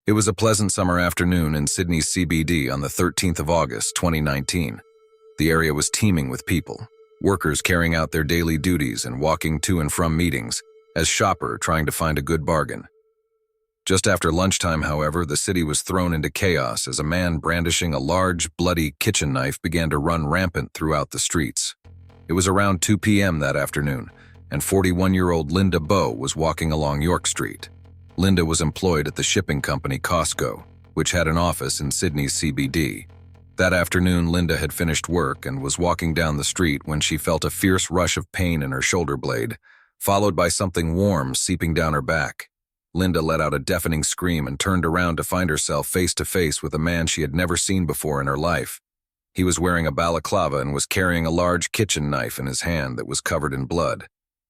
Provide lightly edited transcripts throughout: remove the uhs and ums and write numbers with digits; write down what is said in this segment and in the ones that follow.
It was a pleasant summer afternoon in Sydney's CBD on the 13th of August, 2019. The area was teeming with people, workers carrying out their daily duties and walking to and from meetings, as shoppers trying to find a good bargain. Just after lunchtime, however, the city was thrown into chaos as a man brandishing a large, bloody kitchen knife began to run rampant throughout the streets. It was around 2 p.m. that afternoon, and 41-year-old Linda Bowe was walking along York Street. Linda was employed at the shipping company Costco, which had an office in Sydney's CBD. That afternoon, Linda had finished work and was walking down the street when she felt a fierce rush of pain in her shoulder blade, followed by something warm seeping down her back. Linda let out a deafening scream and turned around to find herself face to face with a man she had never seen before in her life. He was wearing a balaclava and was carrying a large kitchen knife in his hand that was covered in blood.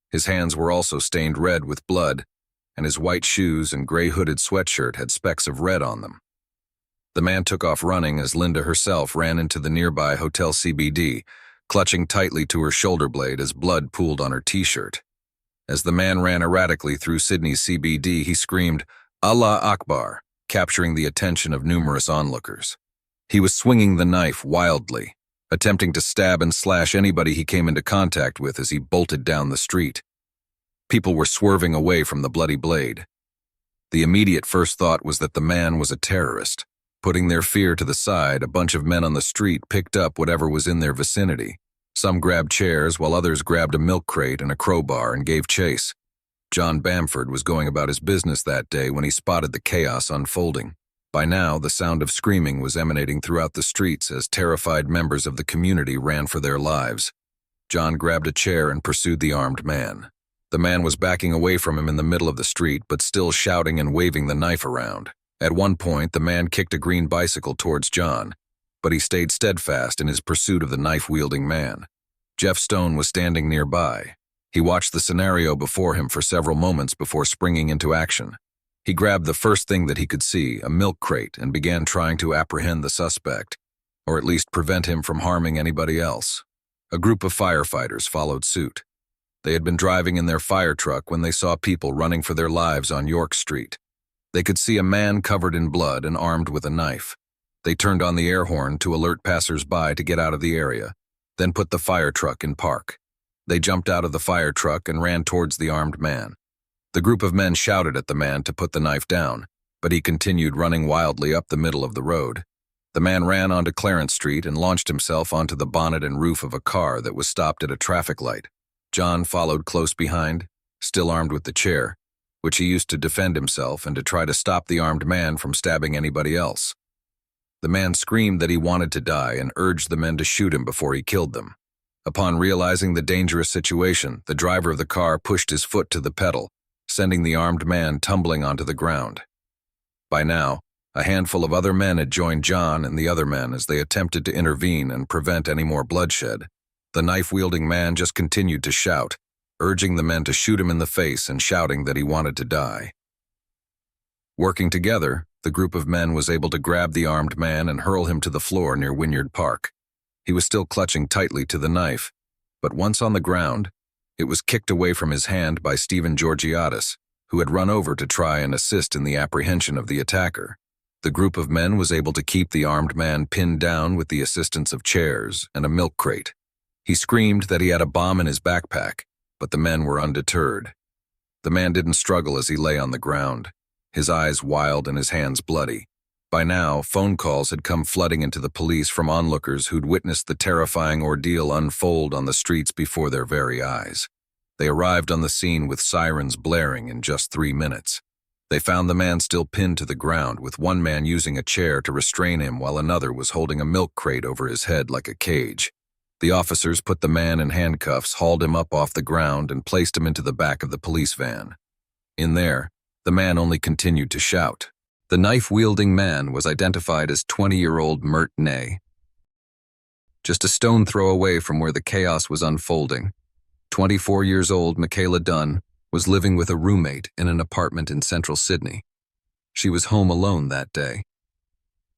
His hands were also stained red with blood, and his white shoes and gray hooded sweatshirt had specks of red on them. The man took off running as Linda herself ran into the nearby Hotel CBD, clutching tightly to her shoulder blade as blood pooled on her t-shirt. As the man ran erratically through Sydney's CBD, he screamed, "Allah Akbar," capturing the attention of numerous onlookers. He was swinging the knife wildly, attempting to stab and slash anybody he came into contact with as he bolted down the street. People were swerving away from the bloody blade. The immediate first thought was that the man was a terrorist. Putting their fear to the side, a bunch of men on the street picked up whatever was in their vicinity. Some grabbed chairs, while others grabbed a milk crate and a crowbar and gave chase. John Bamford was going about his business that day when he spotted the chaos unfolding. By now, the sound of screaming was emanating throughout the streets as terrified members of the community ran for their lives. John grabbed a chair and pursued the armed man. The man was backing away from him in the middle of the street, but still shouting and waving the knife around. At one point, the man kicked a green bicycle towards John, but he stayed steadfast in his pursuit of the knife-wielding man. Jeff Stone was standing nearby. He watched the scenario before him for several moments before springing into action. He grabbed the first thing that he could see, a milk crate, and began trying to apprehend the suspect, or at least prevent him from harming anybody else. A group of firefighters followed suit. They had been driving in their fire truck when they saw people running for their lives on York Street. They could see a man covered in blood and armed with a knife. They turned on the air horn to alert passers-by to get out of the area, then put the fire truck in park. They jumped out of the fire truck and ran towards the armed man. The group of men shouted at the man to put the knife down, but he continued running wildly up the middle of the road. The man ran onto Clarence Street and launched himself onto the bonnet and roof of a car that was stopped at a traffic light. John followed close behind, still armed with the chair, which he used to defend himself and to try to stop the armed man from stabbing anybody else. The man screamed that he wanted to die and urged the men to shoot him before he killed them. Upon realizing the dangerous situation, the driver of the car pushed his foot to the pedal, sending the armed man tumbling onto the ground. By now, a handful of other men had joined John and the other men as they attempted to intervene and prevent any more bloodshed. The knife-wielding man just continued to shout, urging the men to shoot him in the face and shouting that he wanted to die. Working together, the group of men was able to grab the armed man and hurl him to the floor near Wynyard Park. He was still clutching tightly to the knife, but once on the ground, it was kicked away from his hand by Stephen Georgiadis, who had run over to try and assist in the apprehension of the attacker. The group of men was able to keep the armed man pinned down with the assistance of chairs and a milk crate. He screamed that he had a bomb in his backpack, but the men were undeterred. The man didn't struggle as he lay on the ground, his eyes wild and his hands bloody. By now, phone calls had come flooding into the police from onlookers who'd witnessed the terrifying ordeal unfold on the streets before their very eyes. They arrived on the scene with sirens blaring in just 3 minutes. They found the man still pinned to the ground, with one man using a chair to restrain him while another was holding a milk crate over his head like a cage. The officers put the man in handcuffs, hauled him up off the ground, and placed him into the back of the police van. In there, the man only continued to shout. The knife-wielding man was identified as 20-year-old Mert Ney. Just a stone throw away from where the chaos was unfolding, 24 years old Michaela Dunn was living with a roommate in an apartment in central Sydney. She was home alone that day.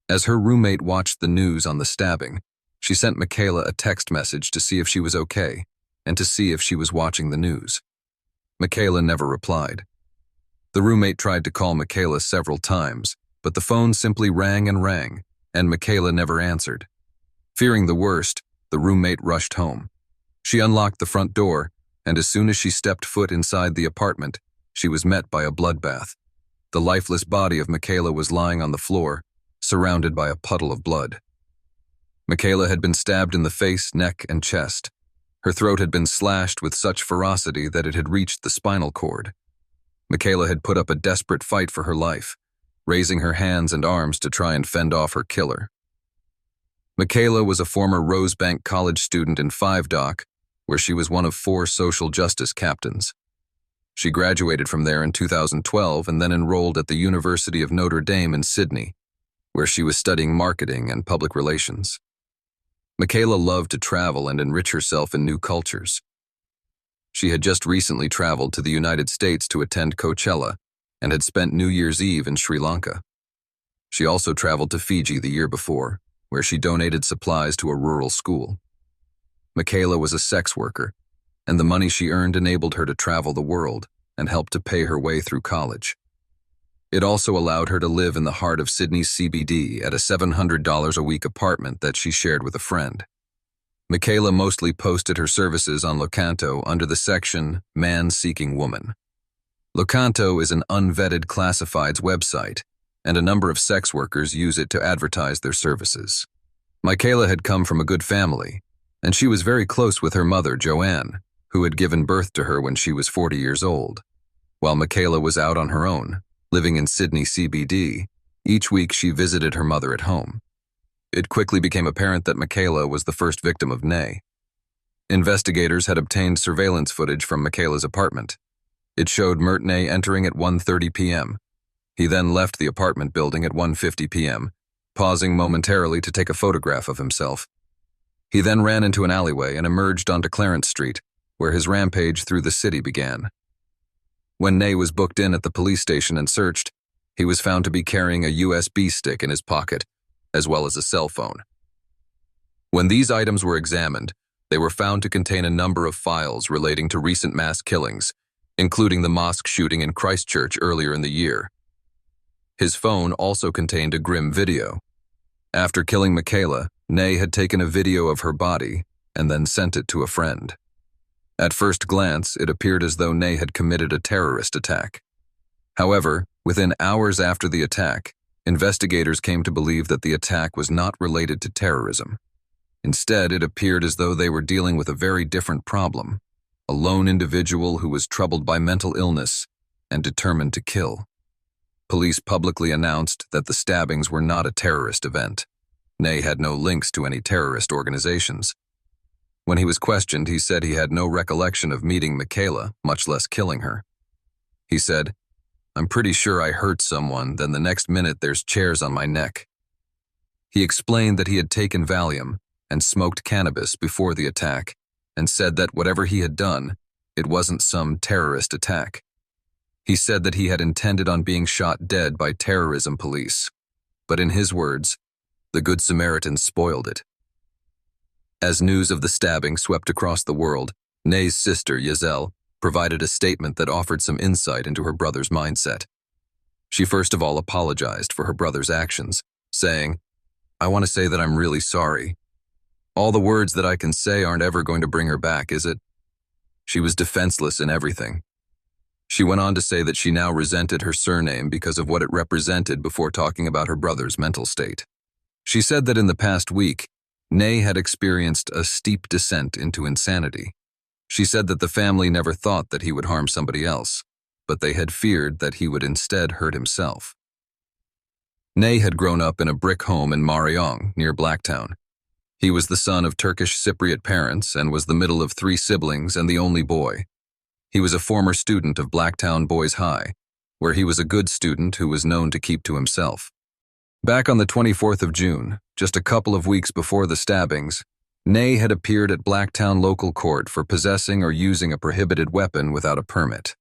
As her roommate watched the news on the stabbing, she sent Michaela a text message to see if she was okay and to see if she was watching the news. Michaela never replied. The roommate tried to call Michaela several times, but the phone simply rang, and Michaela never answered. Fearing the worst, the roommate rushed home. She unlocked the front door, and as soon as she stepped foot inside the apartment, she was met by a bloodbath. The lifeless body of Michaela was lying on the floor, surrounded by a puddle of blood. Michaela had been stabbed in the face, neck, and chest. Her throat had been slashed with such ferocity that it had reached the spinal cord. Michaela had put up a desperate fight for her life, raising her hands and arms to try and fend off her killer. Michaela was a former Rosebank College student in 5 Dock, where she was one of 4 social justice captains. She graduated from there in 2012 and then enrolled at the University of Notre Dame in Sydney, where she was studying marketing and public relations. Michaela loved to travel and enrich herself in new cultures. She had just recently traveled to the United States to attend Coachella and had spent New Year's Eve in Sri Lanka. She also traveled to Fiji the year before, where she donated supplies to a rural school. Michaela was a sex worker, and the money she earned enabled her to travel the world and helped to pay her way through college. It also allowed her to live in the heart of Sydney's CBD at a $700 a week apartment that she shared with a friend. Michaela mostly posted her services on Locanto under the section Man Seeking Woman. Locanto is an unvetted classifieds website, and a number of sex workers use it to advertise their services. Michaela had come from a good family, and she was very close with her mother, Joanne, who had given birth to her when she was 40 years old. While Michaela was out on her own, living in Sydney CBD, each week she visited her mother at home. It quickly became apparent that Michaela was the first victim of Nay. Investigators had obtained surveillance footage from Michaela's apartment. It showed Mert Nay entering at 1:30 p.m. He then left the apartment building at 1:50 p.m., pausing momentarily to take a photograph of himself. He then ran into an alleyway and emerged onto Clarence Street, where his rampage through the city began. When Nay was booked in at the police station and searched, he was found to be carrying a USB stick in his pocket, as well as a cell phone. When these items were examined, they were found to contain a number of files relating to recent mass killings, including the mosque shooting in Christchurch earlier in the year. His phone also contained a grim video. After killing Michaela, Nay had taken a video of her body and then sent it to a friend. At first glance, it appeared as though Nay had committed a terrorist attack. However, within hours after the attack, investigators came to believe that the attack was not related to terrorism. Instead, it appeared as though they were dealing with a very different problem, a lone individual who was troubled by mental illness and determined to kill. Police publicly announced that the stabbings were not a terrorist event. Nay had no links to any terrorist organizations. When he was questioned, he said he had no recollection of meeting Michaela, much less killing her. He said, "I'm pretty sure I hurt someone, then the next minute there's chairs on my neck." He explained that he had taken Valium and smoked cannabis before the attack, and said that whatever he had done, it wasn't some terrorist attack. He said that he had intended on being shot dead by terrorism police, but in his words, the Good Samaritans spoiled it. As news of the stabbing swept across the world, Nay's sister, Yazel, provided a statement that offered some insight into her brother's mindset. She first of all apologized for her brother's actions, saying, "I want to say that I'm really sorry. All the words that I can say aren't ever going to bring her back, is it?" She was defenseless in everything. She went on to say that she now resented her surname because of what it represented before talking about her brother's mental state. She said that in the past week, Nay had experienced a steep descent into insanity. She said that the family never thought that he would harm somebody else, but they had feared that he would instead hurt himself. Nay had grown up in a brick home in Mariong, near Blacktown. He was the son of Turkish Cypriot parents and was the middle of 3 siblings and the only boy. He was a former student of Blacktown Boys High, where he was a good student who was known to keep to himself. Back on the 24th of June, just a couple of weeks before the stabbings, Nay had appeared at Blacktown local court for possessing or using a prohibited weapon without a permit.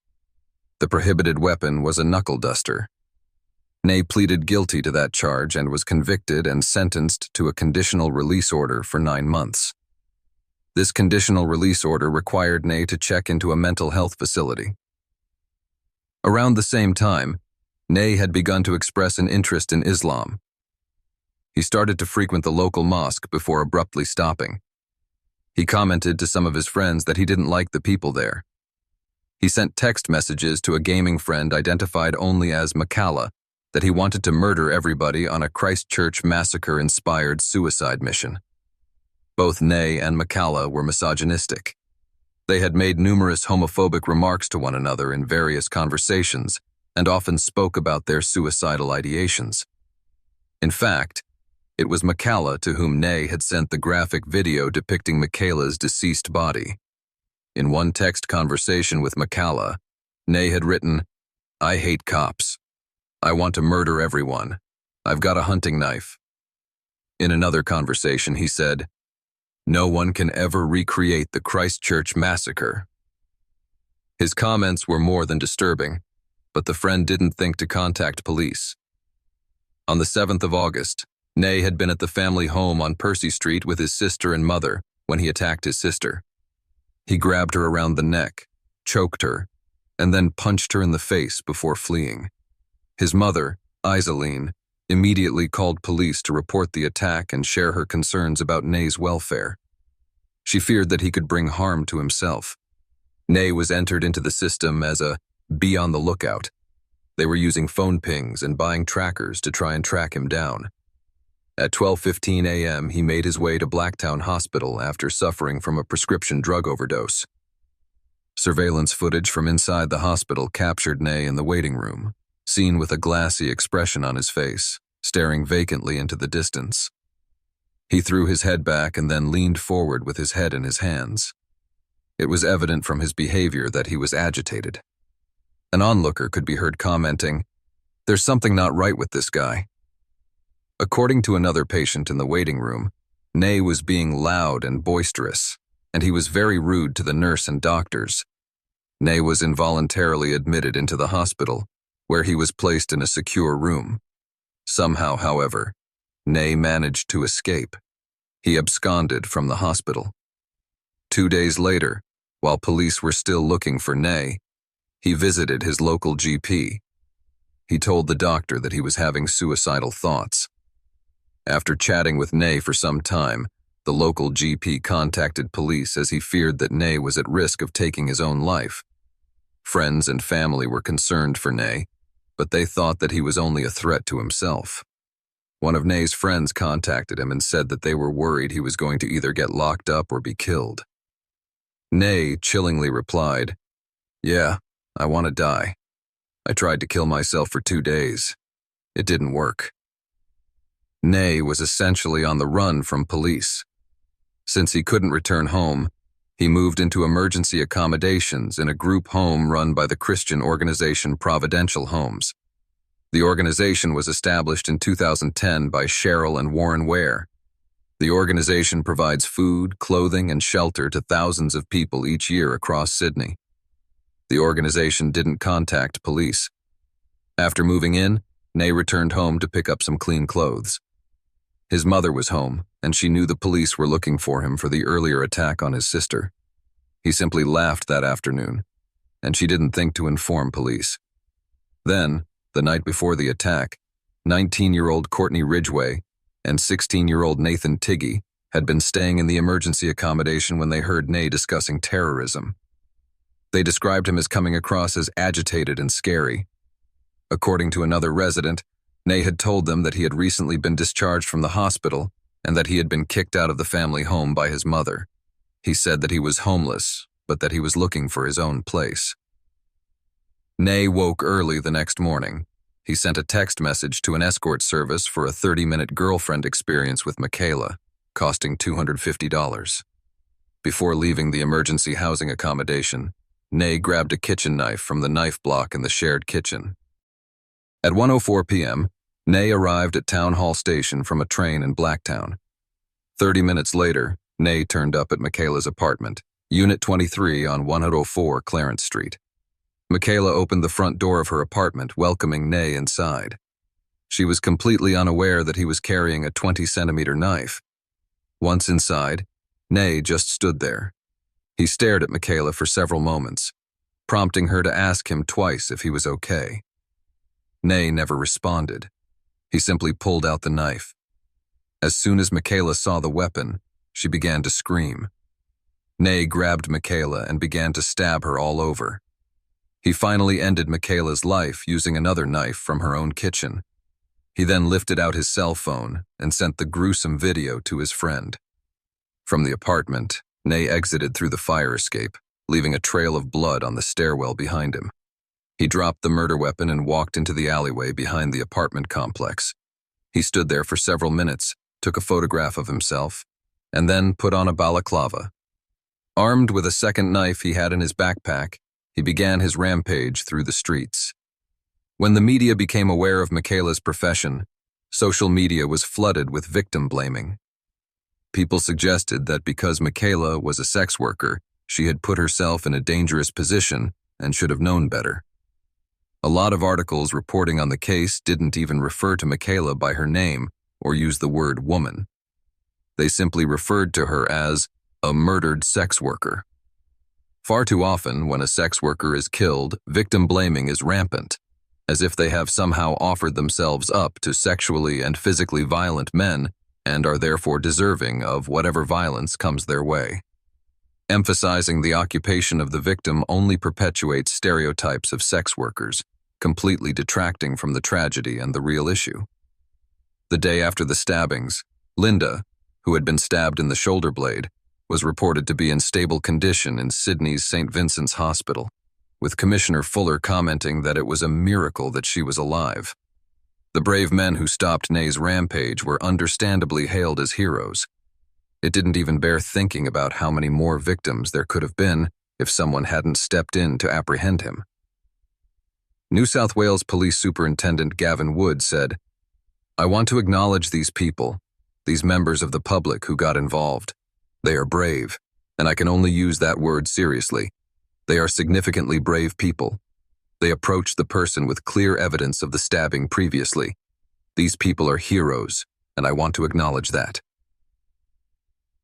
The prohibited weapon was a knuckle duster. Nay pleaded guilty to that charge and was convicted and sentenced to a conditional release order for 9 months. This conditional release order required Nay to check into a mental health facility. Around the same time, Ney had begun to express an interest in Islam. He started to frequent the local mosque before abruptly stopping. He commented to some of his friends that he didn't like the people there. He sent text messages to a gaming friend identified only as Makala that he wanted to murder everybody on a Christchurch massacre-inspired suicide mission. Both Ney and Makala were misogynistic. They had made numerous homophobic remarks to one another in various conversations and often spoke about their suicidal ideations. In fact, it was Makala to whom Ney had sent the graphic video depicting Makala's deceased body. In one text conversation with Makala, Ney had written, "I hate cops. I want to murder everyone. I've got a hunting knife." In another conversation, he said, "No one can ever recreate the Christchurch massacre." His comments were more than disturbing, but the friend didn't think to contact police. On the 7th of August, Ney had been at the family home on Percy Street with his sister and mother when he attacked his sister. He grabbed her around the neck, choked her, and then punched her in the face before fleeing. His mother, Isaline, immediately called police to report the attack and share her concerns about Ney's welfare. She feared that he could bring harm to himself. Ney was entered into the system as a "be on the lookout." They were using phone pings and buying trackers to try and track him down. At 12:15 a.m., he made his way to Blacktown Hospital after suffering from a prescription drug overdose. Surveillance footage from inside the hospital captured Ney in the waiting room, seen with a glassy expression on his face, staring vacantly into the distance. He threw his head back and then leaned forward with his head in his hands. It was evident from his behavior that he was agitated. An onlooker could be heard commenting, "There's something not right with this guy." According to another patient in the waiting room, Ney was being loud and boisterous, and he was very rude to the nurse and doctors. Ney was involuntarily admitted into the hospital, where he was placed in a secure room. Somehow, however, Ney managed to escape. He absconded from the hospital. 2 days later, while police were still looking for Ney, he visited his local GP. He told the doctor that he was having suicidal thoughts. After chatting with Ney for some time, the local GP contacted police as he feared that Ney was at risk of taking his own life. Friends and family were concerned for Ney, but they thought that he was only a threat to himself. One of Ney's friends contacted him and said that they were worried he was going to either get locked up or be killed. Ney chillingly replied, "Yeah, I want to die. I tried to kill myself for 2 days. It didn't work." Ney was essentially on the run from police. Since he couldn't return home, he moved into emergency accommodations in a group home run by the Christian organization Providential Homes. The organization was established in 2010 by Cheryl and Warren Ware. The organization provides food, clothing, and shelter to thousands of people each year across Sydney. The organization didn't contact police. After moving in, Ney returned home to pick up some clean clothes. His mother was home, and she knew the police were looking for him for the earlier attack on his sister. He simply laughed that afternoon, and she didn't think to inform police. Then, the night before the attack, 19-year-old Courtney Ridgway and 16-year-old Nathan Tiggy had been staying in the emergency accommodation when they heard Ney discussing terrorism. They described him as coming across as agitated and scary. According to another resident, Ney had told them that he had recently been discharged from the hospital and that he had been kicked out of the family home by his mother. He said that he was homeless, but that he was looking for his own place. Ney woke early the next morning. He sent a text message to an escort service for a 30-minute girlfriend experience with Michaela, costing $250. Before leaving the emergency housing accommodation, Ney grabbed a kitchen knife from the knife block in the shared kitchen. At 1:04 p.m., Ney arrived at Town Hall Station from a train in Blacktown. 30 minutes later, Ney turned up at Michaela's apartment, Unit 23 on 104 Clarence Street. Michaela opened the front door of her apartment, welcoming Ney inside. She was completely unaware that he was carrying a 20-centimeter knife. Once inside, Ney just stood there. He stared at Michaela for several moments, prompting her to ask him twice if he was okay. Nay never responded. He simply pulled out the knife. As soon as Michaela saw the weapon, she began to scream. Nay grabbed Michaela and began to stab her all over. He finally ended Michaela's life using another knife from her own kitchen. He then lifted out his cell phone and sent the gruesome video to his friend. From the apartment, Nay exited through the fire escape, leaving a trail of blood on the stairwell behind him. He dropped the murder weapon and walked into the alleyway behind the apartment complex. He stood there for several minutes, took a photograph of himself, and then put on a balaclava. Armed with a second knife he had in his backpack, he began his rampage through the streets. When the media became aware of Michaela's profession, social media was flooded with victim blaming. People suggested that because Michaela was a sex worker, she had put herself in a dangerous position and should have known better. A lot of articles reporting on the case didn't even refer to Michaela by her name or use the word woman. They simply referred to her as a murdered sex worker. Far too often, when a sex worker is killed, victim blaming is rampant, as if they have somehow offered themselves up to sexually and physically violent men and are therefore deserving of whatever violence comes their way. Emphasizing the occupation of the victim only perpetuates stereotypes of sex workers, completely detracting from the tragedy and the real issue. The day after the stabbings, Linda, who had been stabbed in the shoulder blade, was reported to be in stable condition in Sydney's St. Vincent's Hospital, with Commissioner Fuller commenting that it was a miracle that she was alive. The brave men who stopped Nay's rampage were understandably hailed as heroes. It didn't even bear thinking about how many more victims there could have been if someone hadn't stepped in to apprehend him. New South Wales Police Superintendent Gavin Wood said, "I want to acknowledge these people, these members of the public who got involved. They are brave, and I can only use that word seriously. They are significantly brave people. They approached the person with clear evidence of the stabbing previously. These people are heroes, and I want to acknowledge that."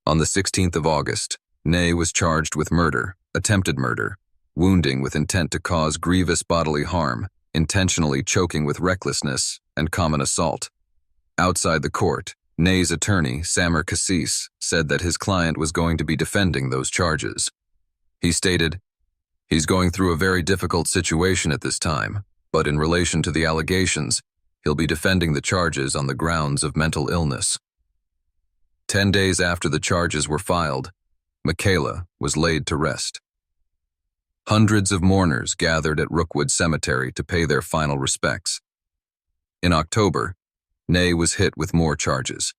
On the 16th of August, Nay was charged with murder, attempted murder, wounding with intent to cause grievous bodily harm, intentionally choking with recklessness, and common assault. Outside the court, Nay's attorney, Samer Cassis, said that his client was going to be defending those charges. He stated, "He's going through a very difficult situation at this time, but in relation to the allegations, he'll be defending the charges on the grounds of mental illness." 10 days after the charges were filed, Michaela was laid to rest. Hundreds of mourners gathered at Rookwood Cemetery to pay their final respects. In October, Nay was hit with more charges.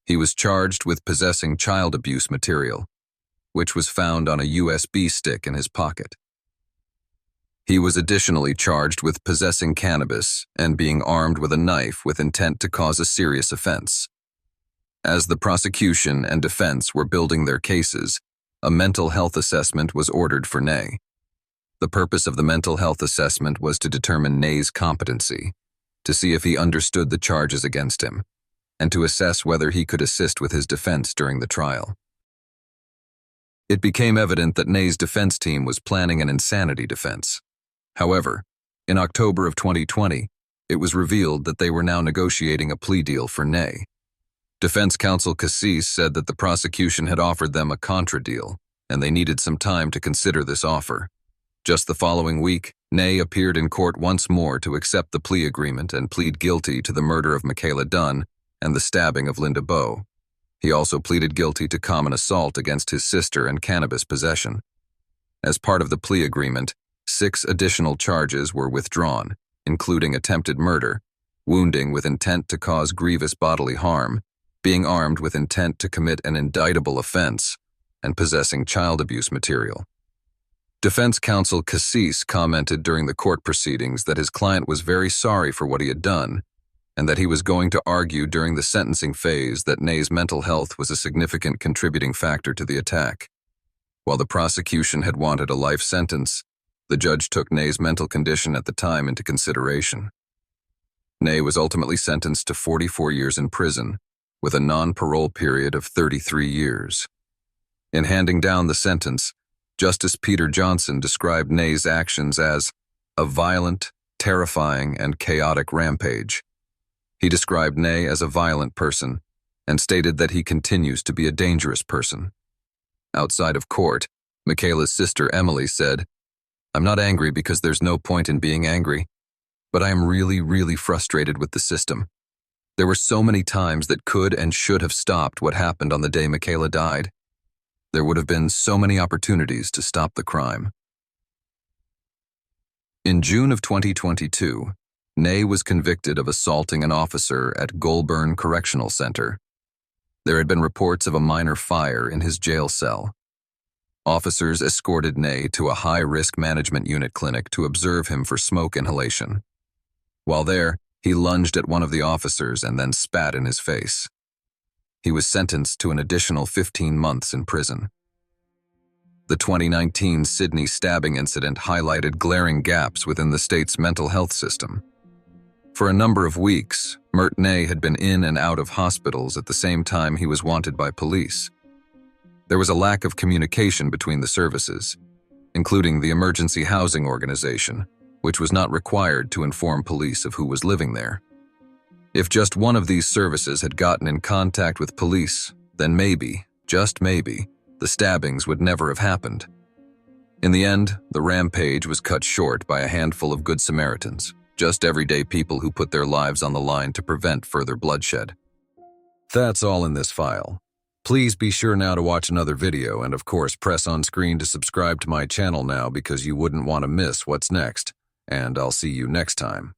He was charged with possessing child abuse material, which was found on a USB stick in his pocket. He was additionally charged with possessing cannabis and being armed with a knife with intent to cause a serious offense. As the prosecution and defense were building their cases, a mental health assessment was ordered for Nay. The purpose of the mental health assessment was to determine Nay's competency, to see if he understood the charges against him, and to assess whether he could assist with his defense during the trial. It became evident that Nay's defense team was planning an insanity defense. However, in October of 2020, it was revealed that they were now negotiating a plea deal for Nay. Defense counsel Cassis said that the prosecution had offered them a contra deal, and they needed some time to consider this offer. Just the following week, Nay appeared in court once more to accept the plea agreement and plead guilty to the murder of Michaela Dunn and the stabbing of Linda Bowe. He also pleaded guilty to common assault against his sister and cannabis possession. As part of the plea agreement, 6 additional charges were withdrawn, including attempted murder, wounding with intent to cause grievous bodily harm, being armed with intent to commit an indictable offense, and possessing child abuse material. Defense counsel Cassis commented during the court proceedings that his client was very sorry for what he had done, and that he was going to argue during the sentencing phase that Nay's mental health was a significant contributing factor to the attack. While the prosecution had wanted a life sentence, the judge took Nay's mental condition at the time into consideration. Nay was ultimately sentenced to 44 years in prison, with a non-parole period of 33 years. In handing down the sentence, Justice Peter Johnson described Nay's actions as a violent, terrifying, and chaotic rampage. He described Ney as a violent person and stated that he continues to be a dangerous person. Outside of court, Michaela's sister Emily said, "I'm not angry because there's no point in being angry, but I am really, really frustrated with the system. There were so many times that could and should have stopped what happened on the day Michaela died. There would have been so many opportunities to stop the crime." In June of 2022, Ney was convicted of assaulting an officer at Goulburn Correctional Center. There had been reports of a minor fire in his jail cell. Officers escorted Ney to a high-risk management unit clinic to observe him for smoke inhalation. While there, he lunged at one of the officers and then spat in his face. He was sentenced to an additional 15 months in prison. The 2019 Sydney stabbing incident highlighted glaring gaps within the state's mental health system. For a number of weeks, Mert Ney had been in and out of hospitals at the same time he was wanted by police. There was a lack of communication between the services, including the Emergency Housing Organization, which was not required to inform police of who was living there. If just one of these services had gotten in contact with police, then maybe, just maybe, the stabbings would never have happened. In the end, the rampage was cut short by a handful of Good Samaritans, just everyday people who put their lives on the line to prevent further bloodshed. That's all in this file. Please be sure now to watch another video and of course press on screen to subscribe to my channel now because you wouldn't want to miss what's next. And I'll see you next time.